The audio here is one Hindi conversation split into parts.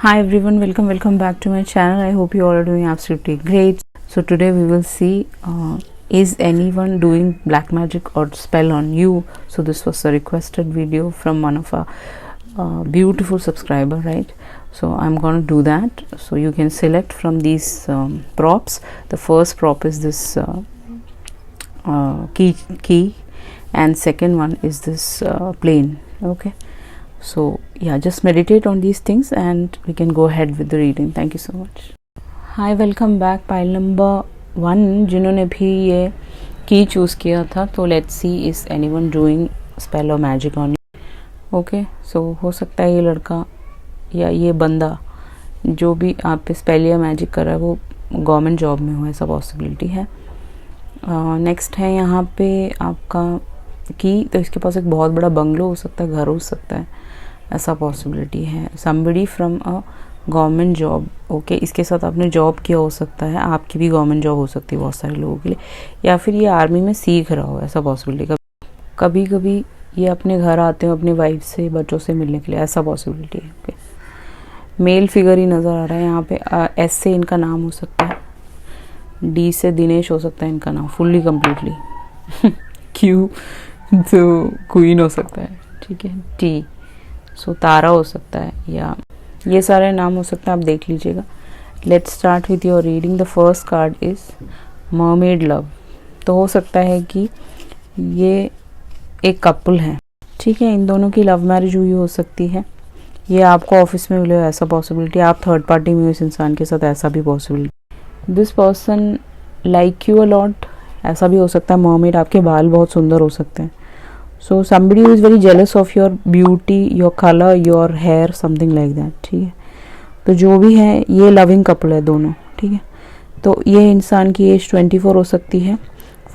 Hi everyone, welcome back to my channel. I hope you all are doing absolutely great. So today we will see is anyone doing black magic or spell on you. So this was a requested video from one of our beautiful subscriber, right? So I'm gonna do that. So you can select from these props. The first prop is this key, and second one is this plane. Okay, so yeah, just meditate on these things and we can go ahead with the reading. Thank you so much. Hi, welcome back. Pile number 1 जिन्होंने भी ये की चूज़ किया था, तो let's see is anyone doing spell और मैजिक ऑन यू. ओके, सो हो सकता है ये लड़का या ये बंदा जो भी आप पे स्पेल या मैजिक कर रहा है वो गवर्नमेंट जॉब में हो, ऐसा पॉसिबिलिटी है. नेक्स्ट है यहाँ पे आपका की, तो इसके पास एक बहुत बड़ा बंगलो हो सकता है, घर हो सकता है, ऐसा पॉसिबिलिटी है. Somebody from a government job. Okay, इसके साथ आपने जॉब किया हो सकता है, आपकी भी गवर्नमेंट जॉब हो सकती है बहुत सारे लोगों के लिए, या फिर ये आर्मी में सीख रहा हो, ऐसा पॉसिबिलिटी. कभी कभी ये अपने घर आते हो अपनी वाइफ से, बच्चों से मिलने के लिए, ऐसा पॉसिबिलिटी है. ओके, मेल फिगर ही नज़र आ रहा है यहाँ पे. एस से इनका नाम हो सकता है, डी से दिनेश हो सकता है इनका नाम फुल्ली कम्प्लीटली. क्यू तो क्वीन हो सकता है, ठीक है. टी सो तारा हो सकता है, या ये सारे नाम हो सकते हैं, आप देख लीजिएगा. Let's start with your reading. The first card is mermaid love. तो हो सकता है कि ये एक कपल है, ठीक है. इन दोनों की लव मैरिज हुई हो सकती है, ये आपको ऑफिस में मिले हो, ऐसा पॉसिबिलिटी. आप थर्ड पार्टी में हो इस इंसान के साथ, ऐसा भी possibility. This person like you a lot, ऐसा भी हो सकता है. मरमेड, आपके बाल बहुत सुंदर हो सकते हैं. So somebody who is very jealous of your beauty, your color, your hair, something like that. ठीक है, तो जो भी है ये लविंग कपल है दोनों, ठीक है. तो ये इंसान की एज 24 हो सकती है.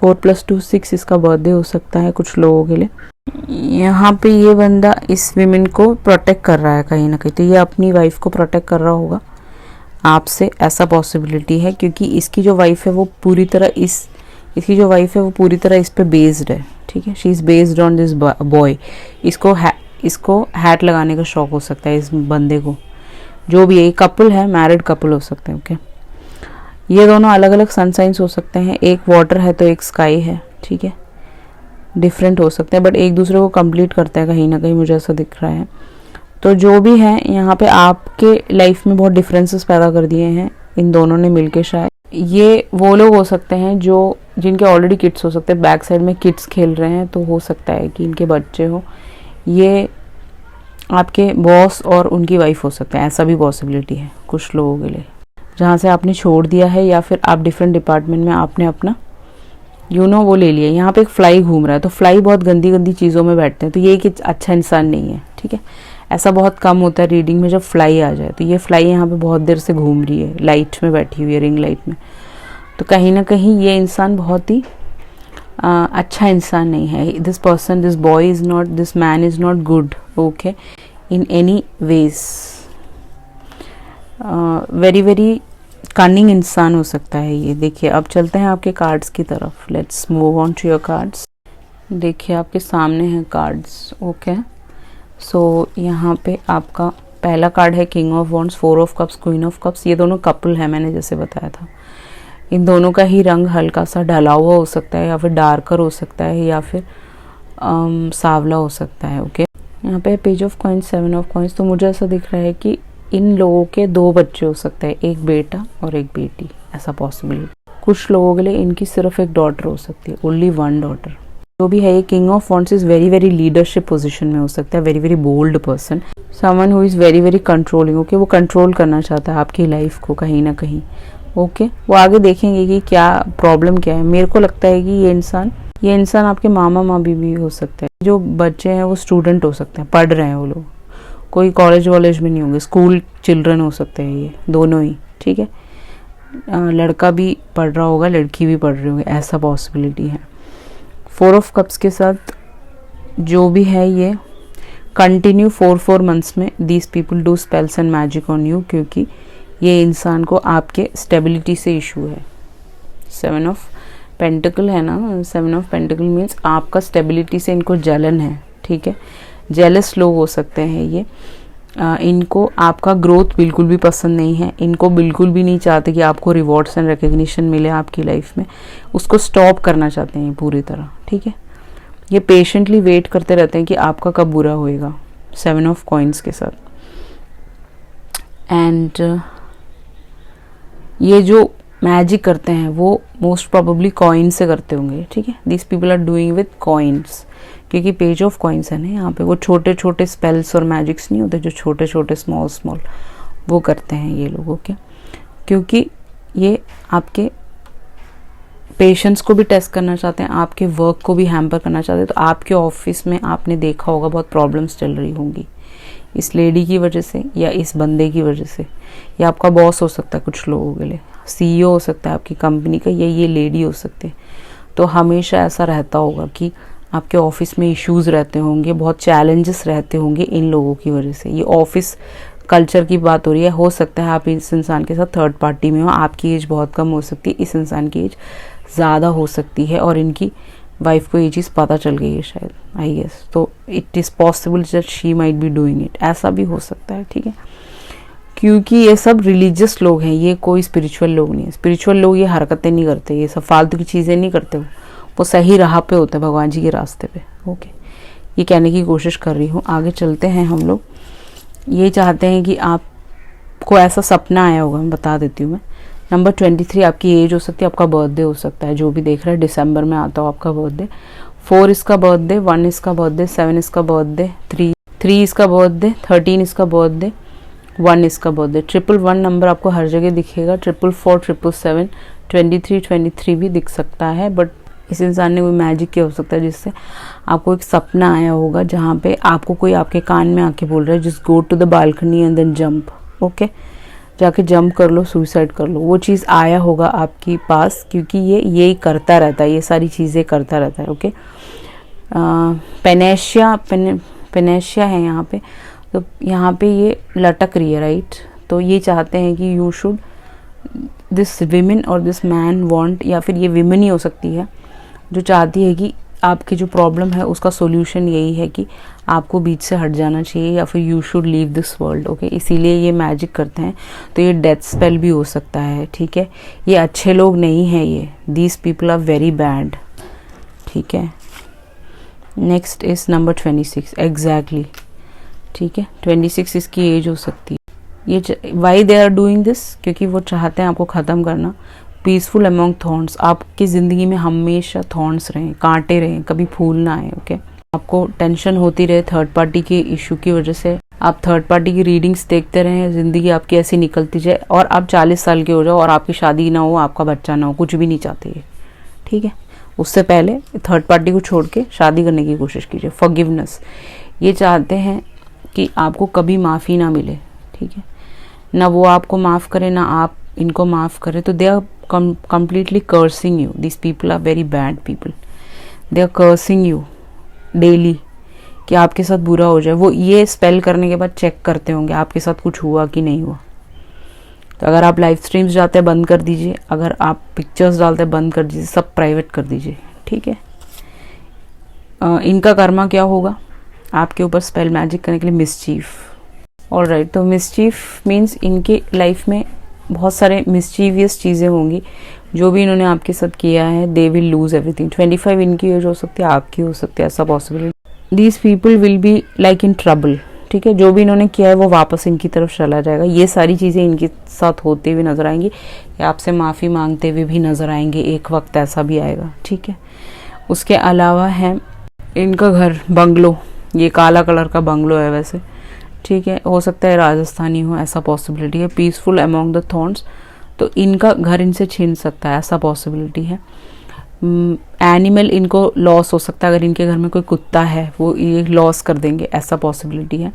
4 + 2 6 इसका बर्थडे हो सकता है कुछ लोगों के लिए. यहाँ पे ये बंदा इस विमेन को प्रोटेक्ट कर रहा है कहीं ना कहीं, तो ये अपनी वाइफ को प्रोटेक्ट कर रहा होगा आपसे, ऐसा पॉसिबिलिटी है. क्योंकि इसकी जो वाइफ है वो पूरी तरह इसकी जो वाइफ है वो पूरी तरह इस पे बेस्ड है, ठीक है. She is based on this boy. इसको हैट लगाने का शौक हो सकता है इस बंदे को, जो भी है. कपल है, मैरिड कपल हो सकते हैं. ओके, ये दोनों अलग अलग सनसाइंस हो सकते हैं. एक वाटर है तो एक स्काई है, ठीक है. डिफरेंट हो सकते हैं बट एक दूसरे को कंप्लीट करते हैं कहीं ना कहीं, मुझे ऐसा दिख रहा है. तो जो भी है यहाँ पे आपके लाइफ में बहुत डिफरेंसेस पैदा कर दिए हैं इन दोनों ने मिलके. शायद ये वो लोग हो सकते हैं जो जिनके ऑलरेडी किड्स हो सकते हैं, बैक साइड में किड्स खेल रहे हैं, तो हो सकता है कि इनके बच्चे हो. ये आपके बॉस और उनकी वाइफ हो सकते हैं, ऐसा भी पॉसिबिलिटी है कुछ लोगों के लिए, जहाँ से आपने छोड़ दिया है या फिर आप डिफरेंट डिपार्टमेंट में आपने अपना वो ले लिया. यहाँ पे एक फ्लाई घूम रहा है, तो फ्लाई बहुत गंदी गंदी चीज़ों में बैठते हैं, तो ये एक अच्छा इंसान नहीं है, ठीक है. ऐसा बहुत कम होता है रीडिंग में जब फ्लाई आ जाए. तो ये फ्लाई यहाँ पे बहुत देर से घूम रही है, लाइट में बैठी हुई है, रिंग लाइट में. तो कहीं ना कहीं ये इंसान बहुत ही अच्छा इंसान नहीं है. This person, this boy is not, this man is not good, okay, in any ways. Very very cunning इंसान हो सकता है ये. देखिए, अब चलते हैं आपके कार्ड्स की तरफ. Let's move on to your cards. देखिए आपके सामने हैं कार्ड्स. ओके, सो यहाँ पे आपका पहला कार्ड है king of wands, 4 of cups, queen of cups. ये दोनों कपल है, मैंने जैसे बताया था. इन दोनों का ही रंग हल्का सा ढला हुआ हो सकता है, या फिर डार्कर हो सकता है, या फिर सांवला हो सकता है. ओके, यहाँ पे page of coins, 7 of coins. तो मुझे ऐसा दिख रहा है कि इन लोगों के 2 बच्चे हो सकते हैं, एक बेटा और एक बेटी, ऐसा पॉसिबिलिटी. कुछ लोगों के लिए इनकी सिर्फ एक डॉटर हो सकती है, ओनली 1 डॉटर. जो भी है ये king of wands is very very leadership position में हो सकता है, very very bold person, someone who is very very controlling. Okay, वो कंट्रोल करना चाहता है आपकी लाइफ को कहीं ना कहीं. ओके, वो आगे देखेंगे कि क्या प्रॉब्लम क्या है. मेरे को लगता है कि ये इंसान आपके मामा मामी भी हो सकते हैं. जो बच्चे हैं वो स्टूडेंट हो सकते हैं, पढ़ रहे हैं वो लोग, कोई कॉलेज वॉलेज में नहीं होंगे, स्कूल चिल्ड्रन हो सकते हैं ये दोनों ही, ठीक है. लड़का भी पढ़ रहा होगा, लड़की भी पढ़ रही होगी, ऐसा पॉसिबिलिटी है. 4 ऑफ कप्स के साथ जो भी है ये कंटिन्यू 4 मंथ्स में these people do spells and magic on you, क्योंकि ये इंसान को आपके स्टेबिलिटी से इशू है. 7 ऑफ पेंटिकल है ना, 7 ऑफ पेंटिकल मीन्स आपका स्टेबिलिटी से इनको जलन है, ठीक है. जेलस लोग हो सकते हैं ये. इनको आपका ग्रोथ बिल्कुल भी पसंद नहीं है, इनको बिल्कुल भी नहीं चाहते कि आपको रिवॉर्ड्स एंड रिकग्निशन मिले आपकी लाइफ में, उसको स्टॉप करना चाहते हैं पूरी तरह, ठीक है। ये पेशेंटली वेट करते रहते हैं कि आपका कब बुरा होएगा, 7 ऑफ कॉइन्स के साथ। एंड ये जो मैजिक करते हैं वो मोस्ट प्रोबेबली कॉइन से करते होंगे, ठीक है। This people are doing with coins, क्योंकि पेज ऑफ कॉइन्स है ना यहाँ पे। वो छोटे छोटे स्पेल्स और मैजिक्स नहीं होते जो छोटे छोटे स्मॉल स्मॉल, वो करते हैं ये लोग, ओके। क्योंकि ये आपके पेशेंस को भी टेस्ट करना चाहते हैं, आपके वर्क को भी हैम्पर करना चाहते हैं। तो आपके ऑफिस में आपने देखा होगा बहुत प्रॉब्लम्स चल रही होंगी इस लेडी की वजह से या इस बंदे की वजह से, या आपका बॉस हो सकता है कुछ लोगों के लिए, CEO हो सकता है आपकी कंपनी का, या ये लेडी हो सकते हैं। तो हमेशा ऐसा रहता होगा कि आपके ऑफिस में इश्यूज रहते होंगे, बहुत चैलेंजेस रहते होंगे इन लोगों की वजह से। ये ऑफिस कल्चर की बात हो रही है। हो सकता है आप इस इंसान के साथ थर्ड पार्टी में हो, आपकी एज बहुत कम हो सकती है, इस इंसान की एज ज़्यादा हो सकती है, और इनकी वाइफ को ये चीज़ पता चल गई है शायद, आई गेस। तो it is possible that she might be doing it, ऐसा भी हो सकता है, ठीक है। क्योंकि ये सब रिलीजियस लोग हैं, ये कोई स्पिरिचुअल लोग नहीं है। स्पिरिचुअल लोग ये हरकतें नहीं करते, ये सब फालतू की चीज़ें नहीं करते, वो सही राह पे होते हैं, भगवान जी के रास्ते पे, ओके। ये कहने की कोशिश कर रही हूँ। आगे चलते हैं हम लोग। ये चाहते हैं कि आपको ऐसा सपना आया होगा, मैं बता देती हूँ मैं। नंबर 23 आपकी एज हो सकती है, आपका बर्थडे हो सकता है, जो भी देख रहा है दिसंबर में आता हो आपका बर्थडे। 4 इसका बर्थडे, 1 इसका बर्थडे, 7 इसका बर्थडे, 3 इसका बर्थडे, 13 इसका बर्थडे, 1 इसका बर्थडे। 111 नंबर आपको हर जगह दिखेगा, 444, 777, 23 भी दिख सकता है। बट इस इंसान ने कोई मैजिक किया हो सकता है जिससे आपको एक सपना आया होगा जहाँ पे आपको कोई आपके कान में आके बोल रहा है just go to the balcony and then jump, okay. जाके जंप कर लो, सुसाइड कर लो। वो चीज़ आया होगा आपके पास, क्योंकि ये यही करता रहता है, ये सारी चीज़ें करता रहता है, ओके। पेनेशिया है यहाँ पे, तो यहाँ पे ये लटक रही है, राइट। तो ये चाहते हैं कि यू शुड, दिस विमेन और दिस मैन वांट, या फिर ये विमेन ही हो सकती है जो चाहती है कि आपकी जो प्रॉब्लम है उसका सॉल्यूशन यही है कि आपको बीच से हट जाना चाहिए, या फिर you should leave this world, okay. इसीलिए ये मैजिक करते हैं। तो ये डेथ स्पेल भी हो सकता है, ठीक है। ये अच्छे लोग नहीं हैं, ये these people are very bad, ठीक है। नेक्स्ट इज नंबर 26, एग्जैक्टली, ठीक है। 26 इसकी एज हो सकती है। ये why they are doing this, क्योंकि वो चाहते हैं आपको ख़त्म करना। पीसफुल अमॉन्ग थॉर्न्स, आपकी ज़िंदगी में हमेशा थॉर्न्स रहें, कांटे रहें, कभी फूल ना आए, ओके। आपको टेंशन होती रहे थर्ड पार्टी के इशू की वजह से, आप थर्ड पार्टी की रीडिंग्स देखते रहें, ज़िंदगी आपकी ऐसी निकलती जाए, और आप 40 साल के हो जाओ और आपकी शादी ना हो, आपका बच्चा ना हो, कुछ भी नहीं चाहते ये, ठीक है। उससे पहले थर्ड पार्टी को छोड़ के शादी करने की कोशिश कीजिए। फॉरगिवनेस, ये चाहते हैं कि आपको कभी माफ़ी ना मिले, ठीक है। ना वो आपको माफ़ करे, ना आप इनको माफ़ करें। तो they are completely cursing you. These people are very bad people. They are cursing you daily कि आपके साथ बुरा हो जाए। वो ये स्पेल करने के बाद चेक करते होंगे आपके साथ कुछ हुआ कि नहीं हुआ। तो अगर आप लाइव स्ट्रीम्स जाते हैं बंद कर दीजिए, अगर आप पिक्चर्स डालते हैं बंद कर दीजिए, सब प्राइवेट कर दीजिए, ठीक है। इनका कर्मा क्या होगा आपके ऊपर स्पेल मैजिक करने के लिए? मिसचीफ। ऑलराइट, तो मिसचीफ मीन्स इनकी लाइफ में बहुत सारे मिसचीवियस चीज़ें होंगी। जो भी इन्होंने आपके साथ किया है, दे विल लूज एवरीथिंग। 25 इनकी एज हो सकती है, आपकी हो सकती है, ऐसा possible. These people will be like in trouble, ठीक है। जो भी इन्होंने किया है वो वापस इनकी तरफ चला जाएगा। ये सारी चीज़ें इनके साथ होते हुए नजर आएंगी, या आपसे माफ़ी मांगते हुए भी नजर आएंगे, एक वक्त ऐसा भी आएगा, ठीक है। उसके अलावा है इनका घर, बंगलो, ये काला कलर का बंगलो है वैसे, ठीक है। हो सकता है राजस्थानी हो, ऐसा पॉसिबिलिटी है। पीसफुल अमॉन्ग द थॉर्न्स, तो इनका घर इनसे छीन सकता है, ऐसा पॉसिबिलिटी है। एनिमल इनको लॉस हो सकता है, अगर इनके घर में कोई कुत्ता है वो ये लॉस कर देंगे, ऐसा पॉसिबिलिटी है।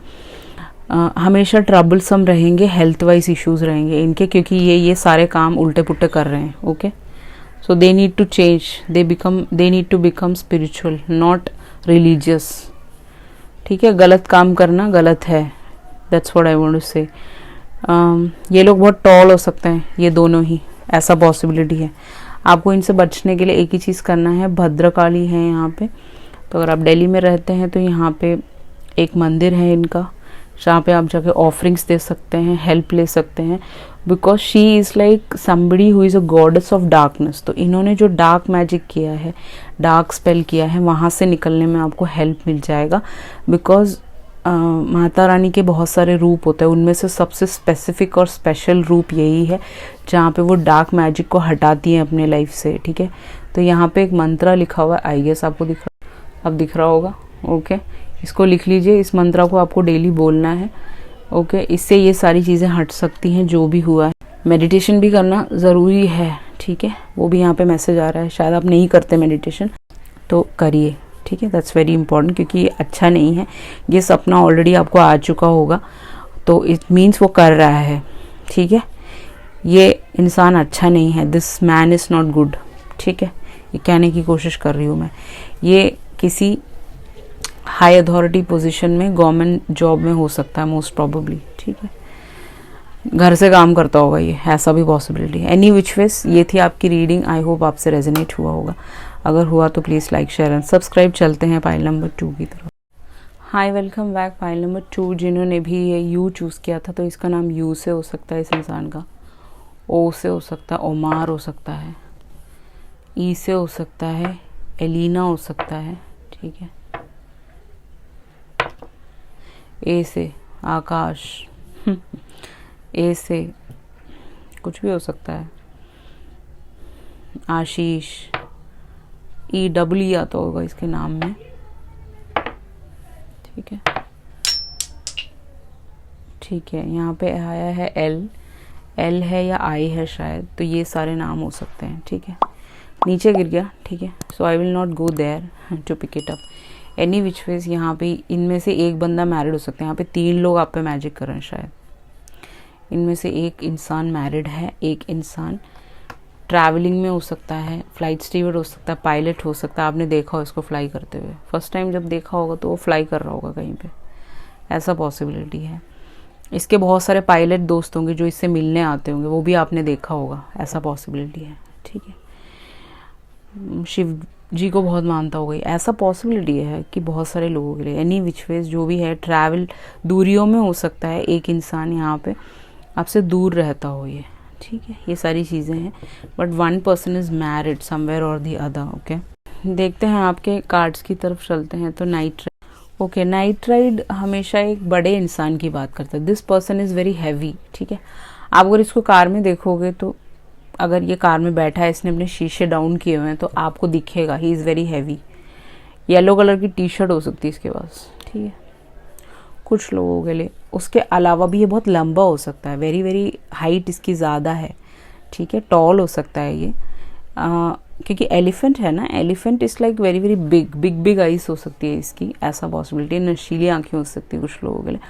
हमेशा ट्रबलसम रहेंगे, हेल्थ वाइज इश्यूज रहेंगे इनके, क्योंकि ये सारे काम उल्टे पुल्टे कर रहे हैं, okay. So they need to change, they need to become spiritual, not religious, ठीक है। गलत काम करना गलत है, that's what I want to say. ये लोग बहुत टॉल हो सकते हैं, ये दोनों ही, ऐसा पॉसिबिलिटी है। आपको इनसे बचने के लिए एक ही चीज़ करना है। भद्रकाली है यहाँ पे, तो अगर आप दिल्ली में रहते हैं तो यहाँ पे एक मंदिर है इनका, जहाँ पे आप जाके ऑफरिंग्स दे सकते हैं, हेल्प ले सकते हैं, because she is like somebody who is a goddess of darkness. तो इन्होंने जो डार्क मैजिक किया है, डार्क स्पेल किया है, वहाँ से निकलने में आपको हेल्प मिल जाएगा। बिकॉज माता रानी के बहुत सारे रूप होते हैं, उनमें से सबसे स्पेसिफिक और स्पेशल रूप यही है जहाँ पे वो डार्क मैजिक को हटाती हैं अपने लाइफ से, ठीक है। तो यहाँ पे एक मंत्रा लिखा हुआ है, आई गेस आपको दिख रहा होगा, ओके। इसको लिख लीजिए, इस मंत्रा को आपको डेली बोलना है, ओके। इससे ये सारी चीज़ें हट सकती हैं जो भी हुआ है। मेडिटेशन भी करना ज़रूरी है, ठीक है। वो भी यहाँ पे मैसेज आ रहा है, शायद आप नहीं करते मेडिटेशन तो करिए, ठीक है। दैट्स वेरी इंपॉर्टेंट, क्योंकि ये अच्छा नहीं है। ये सपना ऑलरेडी आपको आ चुका होगा, तो इट मीन्स वो कर रहा है, ठीक है। ये इंसान अच्छा नहीं है, this man is not good, ठीक है। ये कहने की कोशिश कर रही हूँ मैं। ये किसी हाई अथॉरिटी पोजीशन में, गवर्नमेंट जॉब में हो सकता है मोस्ट प्रोबेबली, ठीक है। घर से काम करता होगा ये, ऐसा भी पॉसिबिलिटी है। एनी विच वेज, ये थी आपकी रीडिंग। आई होप आपसे रेजोनेट हुआ होगा। अगर हुआ तो please like, share and subscribe. चलते हैं फाइल नंबर 2 की तरफ। हाय, वेलकम बैक। फाइल नंबर 2, जिन्होंने भी ये यू चूज़ किया था, तो इसका नाम यू से हो सकता है, इस इंसान का ओ से हो सकता है, ओमार हो सकता है, ई से हो सकता है, एलिना हो सकता है, ठीक है। ए से आकाश, ए से कुछ भी हो सकता है, आशीष, ई डब्ल्यू आता होगा इसके नाम में, ठीक है। ठीक है, यहाँ पे आया है एल है या आई है शायद, तो ये सारे नाम हो सकते हैं, ठीक है। नीचे गिर गया, ठीक है। So I will not go there to pick it up. Any which ways, यहाँ पे इनमें से एक बंदा मैरिड हो सकता है। यहाँ पे 3 लोग आप पे मैजिक कर रहे हैं शायद। इनमें से एक इंसान मैरिड है, एक इंसान ट्रैवलिंग में हो सकता है, फ्लाइट स्टीवर्ड हो सकता है, पायलट हो सकता है। आपने देखा हो इसको फ्लाई करते हुए, फर्स्ट टाइम जब देखा होगा तो वो फ्लाई कर रहा होगा कहीं पे, ऐसा पॉसिबिलिटी है। इसके बहुत सारे पायलट दोस्त होंगे जो इससे मिलने आते होंगे, वो भी आपने देखा होगा, ऐसा पॉसिबिलिटी है, ठीक है। शिव जी को बहुत मानता होगा, ऐसा पॉसिबिलिटी है कि बहुत सारे लोगों के लिए। एनी विच वेज जो भी है, ट्रैवल दूरियों में हो सकता है, एक इंसान यहाँ पे आपसे दूर रहता हो ये, ठीक है। ये सारी चीज़ें हैं, but 1 person is married somewhere और दी अदर, ओके। देखते हैं आपके कार्ड्स की तरफ चलते हैं। तो night ride, okay. Night ride हमेशा एक बड़े इंसान की बात करता है। This person is very heavy, ठीक है। आप अगर इसको कार में देखोगे तो अगर ये कार में बैठा है, इसने अपने शीशे डाउन किए हुए हैं, तो आपको दिखेगा ही is very heavy. Yellow colour की टी शर्ट हो सकती है इसके पास, ठीक है, कुछ लोगों के लिए। उसके अलावा भी ये बहुत लंबा हो सकता है, वेरी वेरी हाइट इसकी ज़्यादा है, ठीक है। टॉल हो सकता है ये, क्योंकि एलिफेंट है ना, elephant is like very very big eyes हो सकती है इसकी, ऐसा पॉसिबिलिटी है। नशीली आंखें हो सकती है कुछ लोगों के लिए।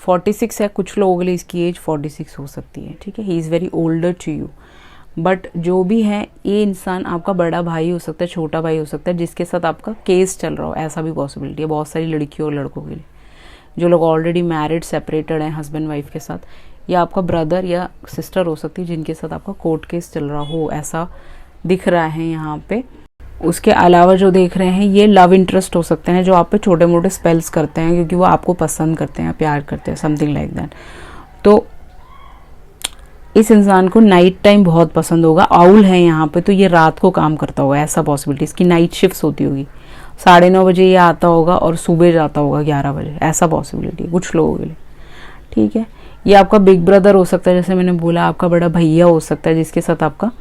46 है, कुछ लोगों के लिए इसकी एज 46 हो सकती है, ठीक है। He is very older to you, but जो भी है, ये इंसान आपका बड़ा भाई हो सकता है, छोटा भाई हो सकता है, जिसके साथ आपका केस चल रहा हो, ऐसा भी पॉसिबिलिटी है बहुत सारी लड़कियों और लड़कों के लिए। जो लोग ऑलरेडी मैरिड, सेपरेटेड हैं हस्बैंड वाइफ के साथ, या आपका ब्रदर या सिस्टर हो सकती है जिनके साथ आपका कोर्ट केस चल रहा हो, ऐसा दिख रहा है यहाँ पे। उसके अलावा जो देख रहे हैं, ये लव इंटरेस्ट हो सकते हैं जो आप पे छोटे मोटे स्पेल्स करते हैं, क्योंकि वो आपको पसंद करते हैं, प्यार करते हैं, समथिंग लाइक दैट। तो इस इंसान को नाइट टाइम बहुत पसंद होगा। आउल है यहाँ पे, तो ये रात को काम करता होगा, ऐसा पॉसिबिलिटी। इसकी नाइट शिफ्ट होती होगी, 9:30 बजे ये आता होगा और सुबह जाता होगा 11 बजे, ऐसा पॉसिबिलिटी है कुछ लोगों के लिए, ठीक है। ये आपका बिग ब्रदर हो सकता है, जैसे मैंने बोला, आपका बड़ा भैया हो सकता है जिसके साथ आपका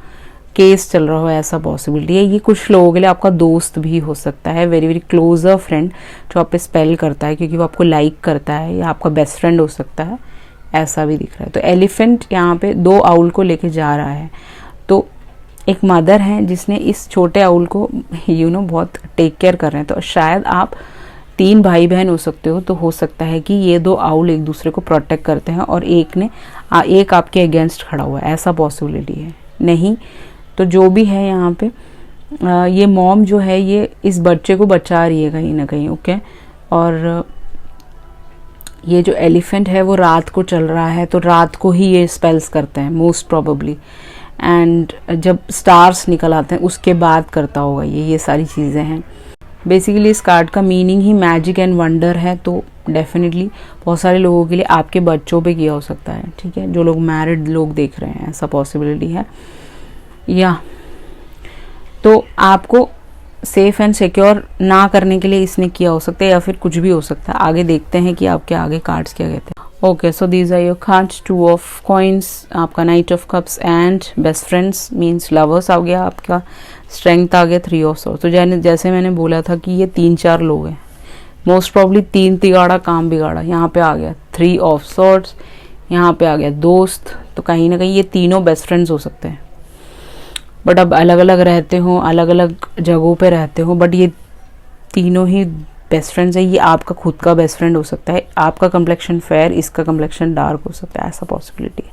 केस चल रहा हो, ऐसा पॉसिबिलिटी है। ये कुछ लोगों के लिए आपका दोस्त भी हो सकता है, वेरी वेरी क्लोजर फ्रेंड जो आप पे स्पेल करता है क्योंकि वो आपको लाइक करता है, या आपका बेस्ट फ्रेंड हो सकता है, ऐसा भी दिख रहा है। तो एलिफेंट यहाँ पे 2 आउल को लेके जा रहा है। तो एक मदर है जिसने इस छोटे आउल को बहुत टेक केयर कर रहे हैं। तो शायद आप 3 भाई बहन हो सकते हो, तो हो सकता है कि ये 2 आउल एक दूसरे को प्रोटेक्ट करते हैं और एक आपके अगेंस्ट खड़ा हुआ है, ऐसा पॉसिबिलिटी है। नहीं तो जो भी है यहाँ पे, ये मॉम जो है ये इस बच्चे को बचा रही है कहीं ना कहीं, ओके। और ये जो एलिफेंट है वो रात को चल रहा है, तो रात को ही ये स्पेल्स करते हैं मोस्ट प्रोबेबली। एंड जब स्टार्स निकल आते हैं उसके बाद करता होगा ये सारी चीज़ें हैं। बेसिकली इस कार्ड का meaning he magic and wonder है, तो डेफिनेटली बहुत सारे लोगों के लिए आपके बच्चों पे किया हो सकता है, ठीक है, जो लोग मैरिड लोग देख रहे हैं, ऐसा पॉसिबिलिटी है। या तो आपको सेफ एंड सिक्योर ना करने के लिए इसने किया हो सकता है, या फिर कुछ भी हो सकता है। आगे देखते हैं कि आपके आगे कार्ड्स क्या कहते हैं। Okay, so these are your cards, 2 of coins, आपका knight of cups and best friends means lovers आ गया, आपका स्ट्रेंथ आ गया, 3 ऑफ सॉर्ड्स। तो जैसे मैंने बोला था कि ये 3-4 लोग हैं, मोस्ट प्रॉब्ली 3 तिगाड़ा काम बिगाड़ा, यहाँ पे आ गया 3 ऑफ सॉर्ड्स, यहाँ पे आ गया दोस्त। तो कहीं ना कहीं ये तीनों बेस्ट फ्रेंड्स हो सकते हैं, बट अब अलग अलग रहते हो, अलग अलग जगहों पे रहते हो, बट ये तीनों ही बेस्ट फ्रेंड्स है। ये आपका खुद का बेस्ट फ्रेंड हो सकता है, आपका कम्प्लेक्शन फेयर, इसका कम्प्लेक्शन डार्क हो सकता है, ऐसा पॉसिबिलिटी है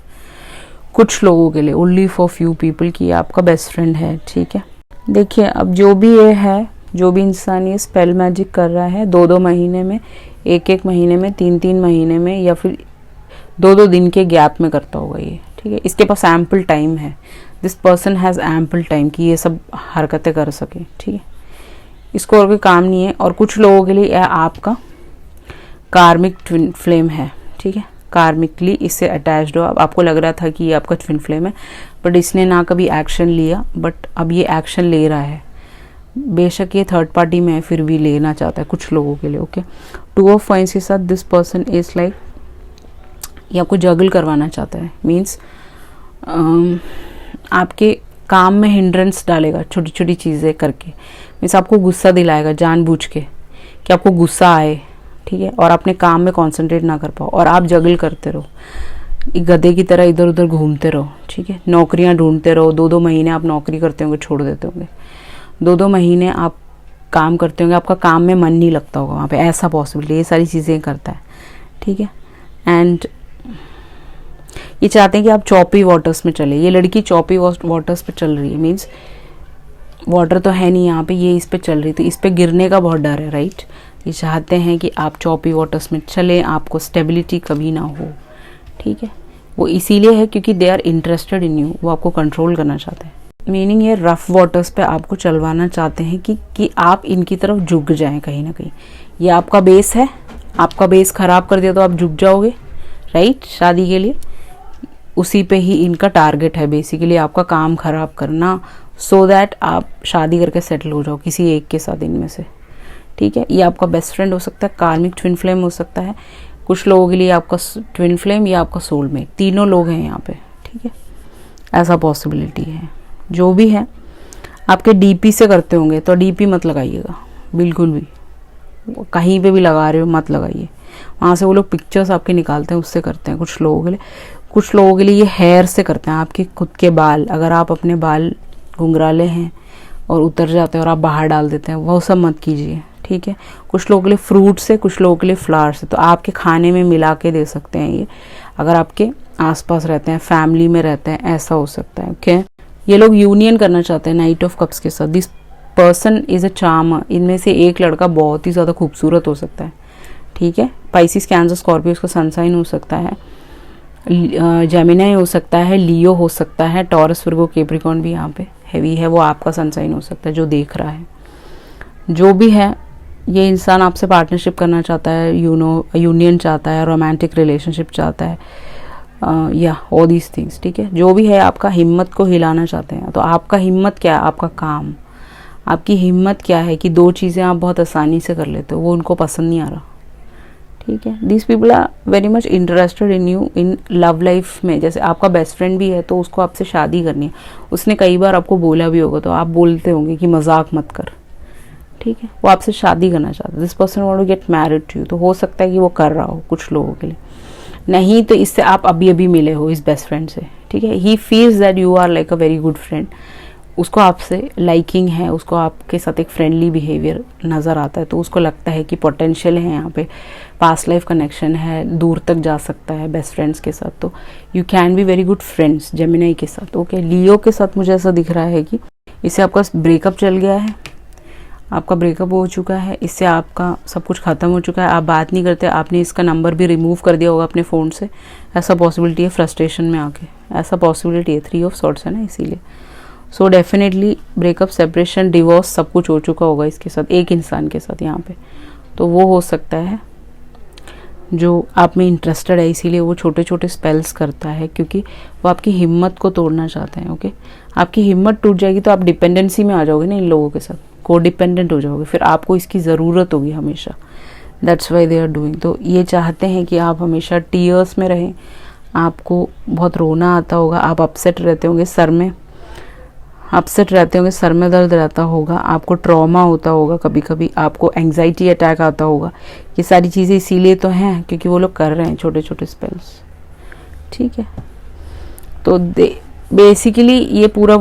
कुछ लोगों के लिए, ओनली फॉर फ्यू पीपल की आपका बेस्ट फ्रेंड है, ठीक है। देखिए, अब जो भी ये है, जो भी इंसान ये स्पेल मैजिक कर रहा है 2-2 महीने में, 1-1 महीने में, 3-3 महीने में, या फिर 2-2 दिन के गैप में करता होगा ये, ठीक है। इसके पास एम्पल टाइम है, this person has ample time कि ये सब हरकतें कर सके, ठीक है। इसको और कोई काम नहीं है। और कुछ लोगों के लिए यह आपका कार्मिक ट्विन फ्लेम है, ठीक है, कार्मिकली इससे अटैच्ड हो। अब आपको लग रहा था कि ये आपका ट्विन फ्लेम है, बट इसने ना कभी एक्शन लिया, बट अब ये एक्शन ले रहा है। बेशक ये थर्ड पार्टी में है, फिर भी लेना चाहता है कुछ लोगों के लिए, ओके। 2 ऑफ कॉइंस के साथ दिस पर्सन इज लाइक, ये आपको जगल करवाना चाहता है, मीन्स आपके काम में हिंड्रेंस डालेगा छोटी छोटी चीज़ें करके, मीन्स आपको गुस्सा दिलाएगा जानबूझ के कि आपको गुस्सा आए, ठीक है, और अपने काम में कंसंट्रेट ना कर पाओ और आप जगल करते रहो, एक गधे की तरह इधर उधर घूमते रहो, ठीक है। नौकरियां ढूंढते रहो, 2-2 महीने आप नौकरी करते होंगे, छोड़ देते होंगे, 2-2 महीने आप काम करते होंगे, आपका काम में मन नहीं लगता होगा वहाँ पे, ऐसा पॉसिबिलिटी, ये सारी चीज़ें करता है, ठीक है। एंड ये चाहते हैं कि आप चॉपी वाटर्स में चले, ये लड़की चॉपी वाटर्स पे चल रही है, मीन्स वाटर तो है नहीं यहाँ पे, ये इस पे चल रही, तो इस पे गिरने का बहुत डर है, राइट। ये चाहते हैं कि आप चॉपी वाटर्स में चले, आपको स्टेबिलिटी कभी ना हो, ठीक है। वो इसीलिए है क्योंकि they are interested in you, वो आपको कंट्रोल करना चाहते हैं, मीनिंग ये रफ वाटर्स पे आपको चलवाना चाहते हैं कि आप इनकी तरफ झुक जाएं कहीं ना कहीं। ये आपका बेस है, आपका बेस खराब कर दिया तो आप झुक जाओगे, राइट, शादी के लिए। उसी पे ही इनका टारगेट है बेसिकली, आपका काम खराब करना, सो दैट आप शादी करके सेटल हो जाओ किसी एक के साथ इनमें से, ठीक है। ये आपका बेस्ट फ्रेंड हो सकता है, कार्मिक ट्विन फ्लेम हो सकता है, कुछ लोगों के लिए आपका ट्विन फ्लेम या आपका सोलमेट, तीनों लोग हैं यहाँ पे, ठीक है, ऐसा पॉसिबिलिटी है। जो भी है आपके डीपी से करते होंगे तो डीपी मत लगाइएगा बिल्कुल भी, कहीं पे भी लगा रहे हो मत लगाइए, वहाँ से वो लोग पिक्चर्स आपके निकालते हैं, उससे करते हैं कुछ लोगों के लिए। कुछ लोगों के लिए ये हेयर से करते हैं, आपके खुद के बाल, अगर आप अपने बाल घुंघराले हैं और उतर जाते हैं और आप बाहर डाल देते हैं, वो सब मत कीजिए, ठीक है। कुछ लोगों के लिए फ्रूट से, कुछ लोगों के लिए फ्लावर से, तो आपके खाने में मिला के दे सकते हैं ये, अगर आपके आसपास रहते हैं, फैमिली में रहते हैं, ऐसा हो सकता है, ओके। ये लोग यूनियन करना चाहते हैं नाइट ऑफ कप्स के साथ, this person is a charmer, इनमें से एक लड़का बहुत ही ज़्यादा खूबसूरत हो सकता है, ठीक है। पाइसिस, कैंसर, स्कॉर्पियो उसका सनसाइन हो सकता है, जेमिनी हो सकता है, लियो हो सकता है, टॉरस, वर्गो, कैप्रिकॉर्न भी यहाँ पे हैवी है, वो आपका सनसाइन हो सकता है जो देख रहा है। जो भी है, ये इंसान आपसे पार्टनरशिप करना चाहता है, यूनियन चाहता है, रोमांटिक रिलेशनशिप चाहता है, या ऑल दीज थिंग्स, ठीक है। जो भी है आपका हिम्मत को हिलाना चाहते हैं, तो आपका हिम्मत क्या है, आपका काम, आपकी हिम्मत क्या है कि 2 चीज़ें आप बहुत आसानी से कर लेते हो, वो उनको पसंद नहीं आ रहा, ठीक है। These people are very much interested in you in love life में। जैसे आपका बेस्ट फ्रेंड भी है तो उसको आपसे शादी करनी है, उसने कई बार आपको बोला भी होगा तो आप बोलते होंगे कि मजाक मत कर, ठीक है। वो आपसे शादी करना चाहता है, this person want to get married to you, तो हो सकता है कि वो कर रहा हो कुछ लोगों के लिए, नहीं तो इससे आप अभी अभी मिले हो इस बेस्ट फ्रेंड से, ठीक है। He feels that you are like a very good friend, उसको आपसे लाइकिंग है, उसको आपके साथ एक फ्रेंडली बिहेवियर नज़र आता है, तो उसको लगता है कि पोटेंशियल है यहाँ पे, पास्ट लाइफ कनेक्शन है, दूर तक जा सकता है बेस्ट फ्रेंड्स के साथ, तो you can be very good friends Gemini के साथ, ओके। लियो के साथ मुझे ऐसा दिख रहा है कि इससे आपका ब्रेकअप चल गया है, आपका ब्रेकअप हो चुका है, इससे आपका सब कुछ ख़त्म हो चुका है, आप बात नहीं करते, आपने इसका नंबर भी रिमूव कर दिया होगा अपने फ़ोन से, ऐसा पॉसिबिलिटी है, फ्रस्ट्रेशन में आके, ऐसा पॉसिबिलिटी है, 3 ऑफ सॉर्ड्स है ना, इसीलिए। So definitely breakup, separation, divorce सब कुछ हो चुका होगा इसके साथ, एक इंसान के साथ यहाँ पे। तो वो हो सकता है जो आप में इंटरेस्टेड है, इसीलिए वो छोटे छोटे स्पेल्स करता है, क्योंकि वो आपकी हिम्मत को तोड़ना चाहते हैं। ओके, आपकी हिम्मत टूट जाएगी तो आप डिपेंडेंसी में आ जाओगे ना इन लोगों के साथ, को डिपेंडेंट हो जाओगे, फिर आपको इसकी ज़रूरत होगी हमेशा। That's why they are doing. तो ये चाहते हैं कि आप हमेशा टीयर्स में रहें, आपको बहुत रोना आता होगा, आप अपसेट रहते होंगे, सर में दर्द रहता होगा, आपको ट्रॉमा होता होगा, कभी कभी आपको एंग्जाइटी अटैक आता होगा। ये सारी चीज़ें इसीलिए तो हैं क्योंकि वो लोग कर रहे हैं छोटे छोटे स्पेल्स। ठीक है, तो बेसिकली ये पूरा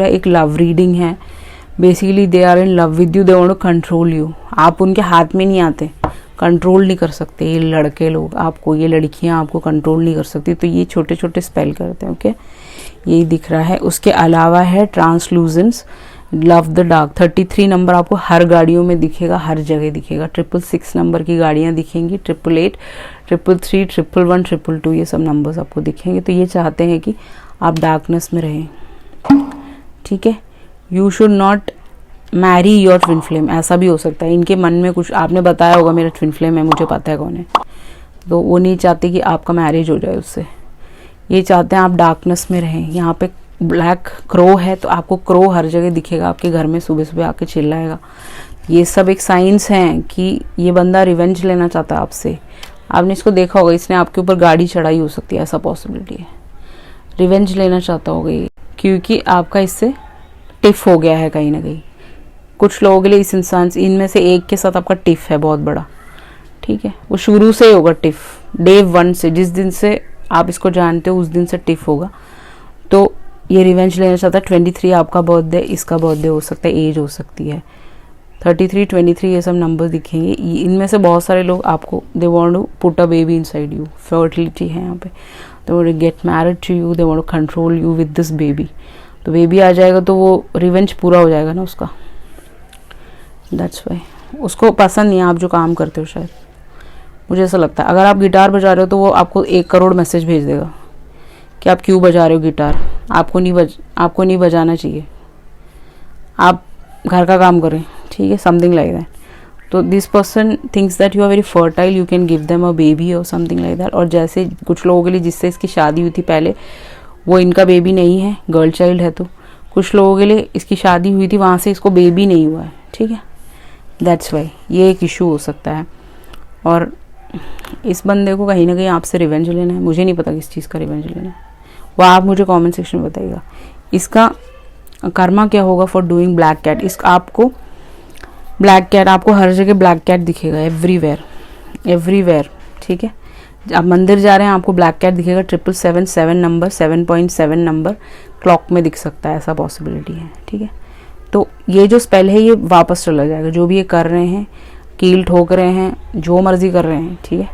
एक लव रीडिंग है। Basically they are in love with you, they want to control you. आप उनके हाथ में नहीं आते, कंट्रोल नहीं कर सकते ये लड़के लोग आपको, ये लड़कियां आपको कंट्रोल नहीं कर सकती। तो ये छोटे छोटे स्पेल करते हैं। ओके, यही दिख रहा है। उसके अलावा है ट्रांसलूजेंस, लव द डार्क। 33 नंबर आपको हर गाड़ियों में दिखेगा, हर जगह दिखेगा। 666 नंबर की गाड़ियां दिखेंगी, 888, 333, 111, 222, ये सब नंबर्स आपको दिखेंगे। तो ये चाहते हैं कि आप डार्कनेस में रहें। ठीक है, you should not marry your twin flame. ऐसा भी हो सकता है इनके मन में कुछ, आपने बताया होगा मेरा ट्विन फ्लेम है, मुझे पता है कौन है, तो वो नहीं चाहते कि आपका मैरिज हो जाए उससे। ये चाहते हैं आप डार्कनेस में रहें। यहाँ पे ब्लैक क्रो है, तो आपको क्रो हर जगह दिखेगा, आपके घर में सुबह सुबह आके चिल्लाएगा। ये सब एक साइंस हैं कि ये बंदा रिवेंज लेना चाहता है आपसे। आपने इसको देखा होगा, इसने आपके ऊपर गाड़ी चढ़ाई हो सकती है, ऐसा पॉसिबिलिटी है। रिवेंज लेना चाहता होगा ये, क्योंकि आपका इससे टिफ हो गया है कहीं ना कहीं। कुछ लोगों के लिए इस इंसान से, इनमें से एक के साथ आपका टिफ है बहुत बड़ा। ठीक है, वो शुरू से ही होगा टिफ, डे 1 से, जिस दिन से आप इसको जानते हो उस दिन से टिफ होगा। तो ये रिवेंज लेना चाहता है। 23 आपका बर्थडे, इसका बर्थडे हो सकता है, एज हो सकती है 33, 23, ये सब नंबर दिखेंगे। इनमें से बहुत सारे लोग आपको, they want to put a baby inside you, fertility है यहाँ पे। They want to get married to you, they want to control you with this baby. तो बेबी आ जाएगा तो वो रिवेंज पूरा हो जाएगा ना उसका। दैट्स वाई उसको पसंद नहीं है आप जो काम करते हो, शायद मुझे ऐसा लगता है। अगर आप गिटार बजा रहे हो तो वो आपको 1 करोड़ मैसेज भेज देगा कि आप क्यों बजा रहे हो गिटार, आपको नहीं बजाना चाहिए, आप घर का काम करें। ठीक है, समथिंग लाइक दैट। तो this person thinks that you are very fertile, you can give them a baby और समथिंग लाइक दैट। और जैसे कुछ लोगों के लिए जिससे इसकी शादी हुई थी पहले, वो इनका बेबी नहीं है, गर्ल चाइल्ड है। तो कुछ लोगों के लिए इसकी शादी हुई थी, वहाँ से इसको बेबी नहीं हुआ है। ठीक है, दैट्स वाई ये एक इशू हो सकता है। और इस बंदे को कहीं ना कहीं आपसे रिवेंज लेना है। मुझे नहीं पता किस चीज़ का रिवेंज लेना है, वो आप मुझे कमेंट सेक्शन में बताइएगा। इसका कर्मा क्या होगा फॉर डूइंग ब्लैक कैट। आपको ब्लैक कैट, आपको हर जगह ब्लैक कैट दिखेगा, एवरीवेयर। ठीक है, आप मंदिर जा रहे हैं आपको ब्लैक कैट दिखेगा। 777 नंबर, 7.7 नंबर क्लॉक में दिख सकता है, ऐसा पॉसिबिलिटी है। ठीक है, तो ये जो स्पेल है ये वापस चला जाएगा। जो भी ये कर रहे हैं, कील ठोक रहे हैं, जो मर्जी कर रहे हैं, ठीक है,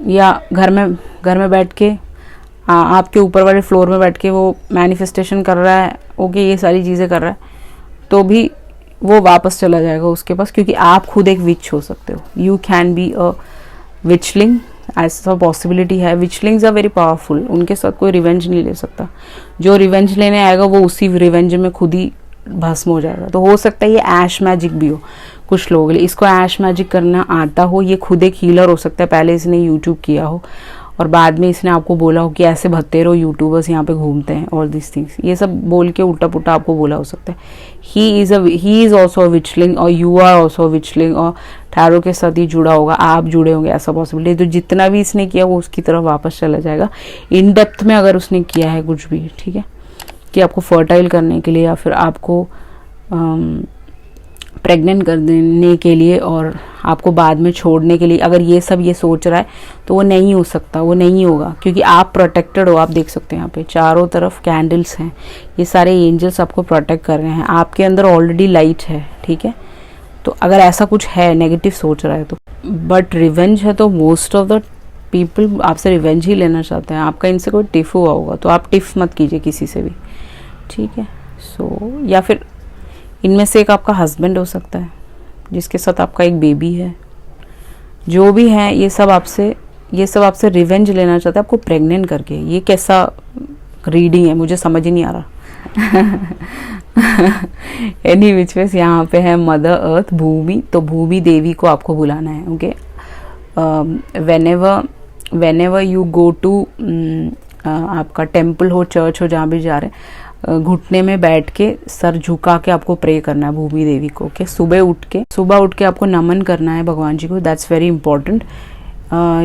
या घर में बैठ के आपके ऊपर वाले फ्लोर में बैठ के वो मैनिफेस्टेशन कर रहा है, ओके, ये सारी चीज़ें कर रहा है, तो भी वो वापस चला जाएगा उसके पास, क्योंकि आप खुद एक विच हो सकते हो। यू कैन बी अ विचलिंग, ऐसा पॉसिबिलिटी है। विचलिंग्स आर वेरी पावरफुल, उनके साथ कोई रिवेंज नहीं ले सकता। जो रिवेंज लेने आएगा वो उसी रिवेंज में खुद ही भस्म हो जाएगा। तो हो सकता है ये ऐश मैजिक भी हो कुछ लोगों के लिए, इसको ऐश मैजिक करना आता हो। ये खुद एक हीलर हो सकता है, पहले इसने यूट्यूब किया हो और बाद में इसने आपको बोला हो कि ऐसे भत्तेरो यूट्यूबर्स यहाँ पे घूमते हैं, ऑल दिस थिंग्स, ये सब बोल के उल्टा पुल्टा आपको बोला हो सकता है। ही इज ऑल्सो अ विचलिंग और यू आर ऑल्सो अ विचलिंग, और टैरो के साथ ही जुड़ा होगा, आप जुड़े होंगे, ऐसा पॉसिबिलिटी। तो जितना भी इसने किया वो उसकी तरफ वापस चला जाएगा। इन डेप्थ में अगर उसने किया है कुछ भी, ठीक है, कि आपको फर्टाइल करने के लिए या फिर आपको प्रेग्नेंट कर देने के लिए और आपको बाद में छोड़ने के लिए, अगर ये सब ये सोच रहा है तो वो नहीं हो सकता, वो नहीं होगा, क्योंकि आप प्रोटेक्टेड हो। आप देख सकते हैं यहाँ पे चारों तरफ कैंडल्स हैं, ये सारे एंजल्स आपको प्रोटेक्ट कर रहे हैं, आपके अंदर ऑलरेडी लाइट है। ठीक है, तो अगर ऐसा कुछ है नेगेटिव सोच रहा है तो, बट रिवेंज है तो मोस्ट ऑफ द पीपल आपसे रिवेंज ही लेना चाहते हैं। आपका इनसे कोई टिफ हुआ होगा तो आप टिफ मत कीजिए किसी से भी। ठीक है, या फिर इनमें से एक आपका हस्बैंड हो सकता है जिसके साथ आपका एक बेबी है। जो भी है ये सब आपसे रिवेंज लेना चाहता है, आपको प्रेग्नेंट करके। ये कैसा रीडिंग है, मुझे समझ ही नहीं आ रहा। एनी विच वेज यहाँ पे है मदर अर्थ, भूमि, तो भूमि देवी को आपको बुलाना है। Okay, whenever you go to आपका टेम्पल हो, चर्च हो, जहाँ भी जा रहे हैं, घुटने में बैठ के सर झुका के आपको प्रे करना है भूमि देवी को। ओके, सुबह उठ के आपको नमन करना है भगवान जी को, दैट्स वेरी इंपॉर्टेंट।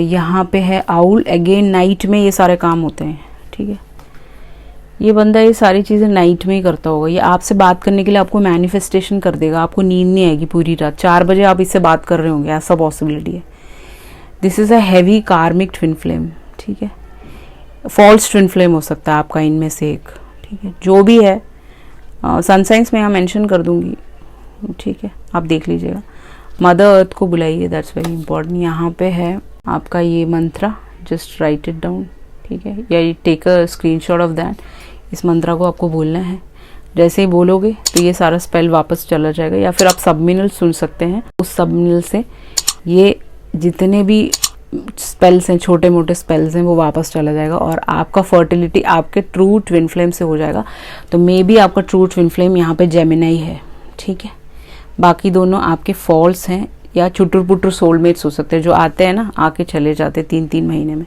यहाँ पे है आउल, अगेन नाइट में ये सारे काम होते हैं। ठीक है, ये बंदा ये सारी चीज़ें नाइट में ही करता होगा। ये आपसे बात करने के लिए आपको मैनिफेस्टेशन कर देगा, आपको नींद नहीं आएगी पूरी रात, 4 बजे आप इससे बात कर रहे होंगे, ऐसा पॉसिबिलिटी है। दिस इज़ अ हैवी कार्मिक ट्विन फ्लेम। ठीक है, फॉल्स ट्विन फ्लेम हो सकता है आपका इनमें से एक। ठीक है, जो भी है सन साइंस में यहाँ मेंशन कर दूंगी। ठीक है, आप देख लीजिएगा। मदर अर्थ को बुलाइए, दैट्स वेरी इंपॉर्टेंट। यहाँ पे है आपका ये mantra, just write it down. ठीक है, या take a screenshot of that. इस मंत्रा को आपको बोलना है। जैसे ही बोलोगे तो ये सारा स्पेल वापस चला जाएगा, या फिर आप सबमिनल सुन सकते हैं। उस सबमिनल से ये जितने भी स्पेल्स हैं, छोटे मोटे स्पेल्स हैं, वो वापस चला जाएगा और आपका फर्टिलिटी आपके ट्रू ट्विन फ्लेम से हो जाएगा। तो मे बी आपका ट्रू ट्विन फ्लेम यहाँ पे जेमिनाई है। ठीक है, बाकी दोनों आपके फॉल्स हैं या चुटुर पुटुर सोलमेट्स हो सकते हैं, जो आते हैं ना, आके चले जाते 3-3 महीने में,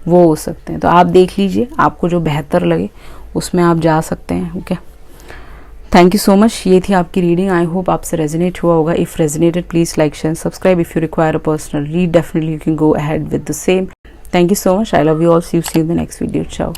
वो हो सकते हैं। तो आप देख लीजिए, आपको जो बेहतर लगे उसमें आप जा सकते हैं। Okay, thank you so much. ये थी आपकी रीडिंग। आई होप आपसे रेजोनेट हुआ होगा। If resonated, please like, share, subscribe. If you require a personal read, definitely you can go ahead with the same. Thank you so much. I love you all. See you in the next video. चाओ।